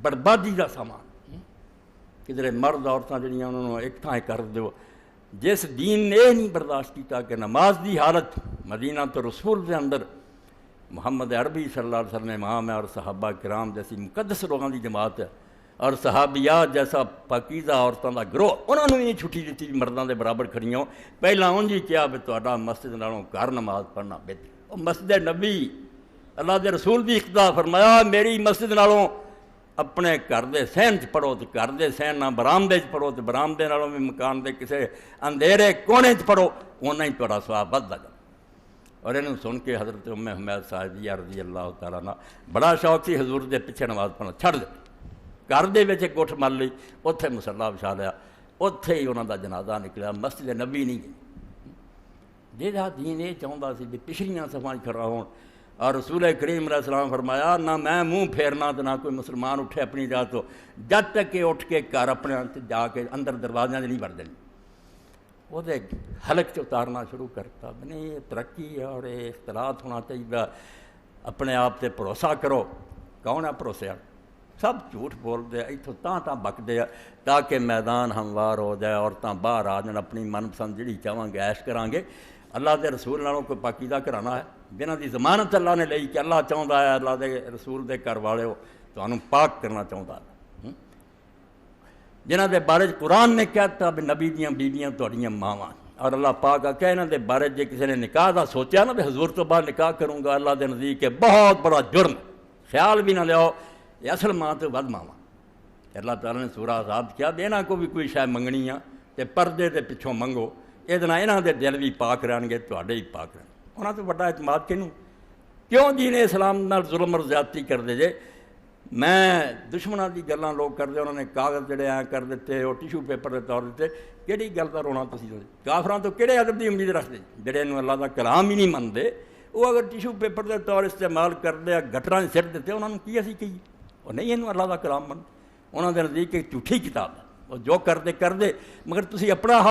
بربادی کا سامان کدھر مرد عورتیں جڑیاں انہوں نے ایک تھان کر دو جس دین نے یہ نہیں برداشت کیتا کہ نماز دی حالت مدینہ تو رسول دے اندر محمد عربی صلی اللہ علیہ وسلم امام ہے اور صحابہ کرام جیسی مقدس لوگوں کی جماعت ہے اور صحابیات جیسا پاکیزہ عورتوں کا گروہ انہوں نے بھی نہیں چھٹی دیتی مردوں کے برابر کھڑیاں پہلا انج ہی کیا بھی تہاڈا مسجد نالوں گھر نماز پڑھنا بہتر اور مسجد نبی اللہ دے رسول بھی اقتدا فرمایا میری مسجد نالوں اپنے گھر دے سہن چ پڑھو تو گھر دے سہن نہ برآمدے چ پڑھو تو برآمدے نالوں بھی مکان دے کسے اندھیرے کونے چ پڑھو اُنہ ہی تہاڈا ثواب وددا جائے۔ اور انہوں سن کے حضرت ام حمید صاحبیہ رضی اللہ تعالیٰ عنہ بڑا شوق سی حضور دے پیچھے نماز پڑھنا چھڑ دے گھر دے وچ ایک گٹھ مل لئی اتھے مصلا بچھا لیا اتھے ہی انہوں دا جنازہ نکلیا مسجد نبی نہیں گئی جہاں دین یہ چاہتا سی بھی پچھلیاں صفاں کھڑا ہون اور رسول کریم علیہ السلام فرمایا نہ میں منہ پھیرنا تو نہ کوئی مسلمان اٹھے اپنی جگہ تو جب تک کہ اٹھ کے گھر اپنے جا کے اندر دروازیاں نہیں بڑھ دینی وہ حلق چ اتارنا شروع کرتا نہیں یہ ترقی ہے اور یہ اختلاط ہونا چاہیے اپنے آپ سے بھروسہ کرو کون ہے بھروسے سب جھوٹ بولتے اتوں تاں بکتے تاکہ میدان ہموار ہو جائے عورتیں باہر آ جان اپنی من پسند جہی چاہاں گے عیش کران گے اللہ دے رسول نالوں کوئی پاکیزہ کرانا ہے جنہاں دی ضمانت اللہ نے لئی کہ اللہ چاہتا ہے اللہ دے رسول دے گھر والے ہو تمہیں پاک کرنا چاہتا ہے جنہاں دے بارے قرآن نے کہتا بھی نبی دیاں بیویاں تہاڈیاں ماواں اور اللہ پاک آکھیا انہاں دے بارے جے کسی نے نکاح دا سوچیا نا بھی حضور تو بعد نکاح کروں گا اللہ دے نزدیک ہے بہت بڑا جرم خیال بھی نہ لیاؤ یہ اصل ماں تو ود ماواں اللہ تعالیٰ نے سورہ احزاب کیا بھی انہاں کو بھی کوئی شے منگنی آ تے پردے دے پچھوں منگو یہ انہاں دے دل بھی پاک رہن گے تہاڈے بھی پاک رہن انہاں تو بڑا اعتماد کنوں کیوں دین اسلام نال ظلم اور زیادتی کر دے جے میں دشمنوں کی گلاں لوگ کرتے انہوں نے کاغذ جڑے ایਂ کر دیتے وہ ٹیشو پیپر کے طور دیتے کہڑی گل کا رونا تھی کافراں تو کہڑے ادب کی امید رکھتے جڑے انہوں اللہ کا کلام ہی نہیں منتے وہ اگر ٹیشو پیپر کے طور استعمال کرتے گٹراں سٹ دیتے انہوں نے کی اسی کہیے وہ نہیں انہوں اللہ کا کلام من انہوں نے نزدیک ایک جھوٹھی کتاب ہے وہ جو کرتے مگر تسی اپنا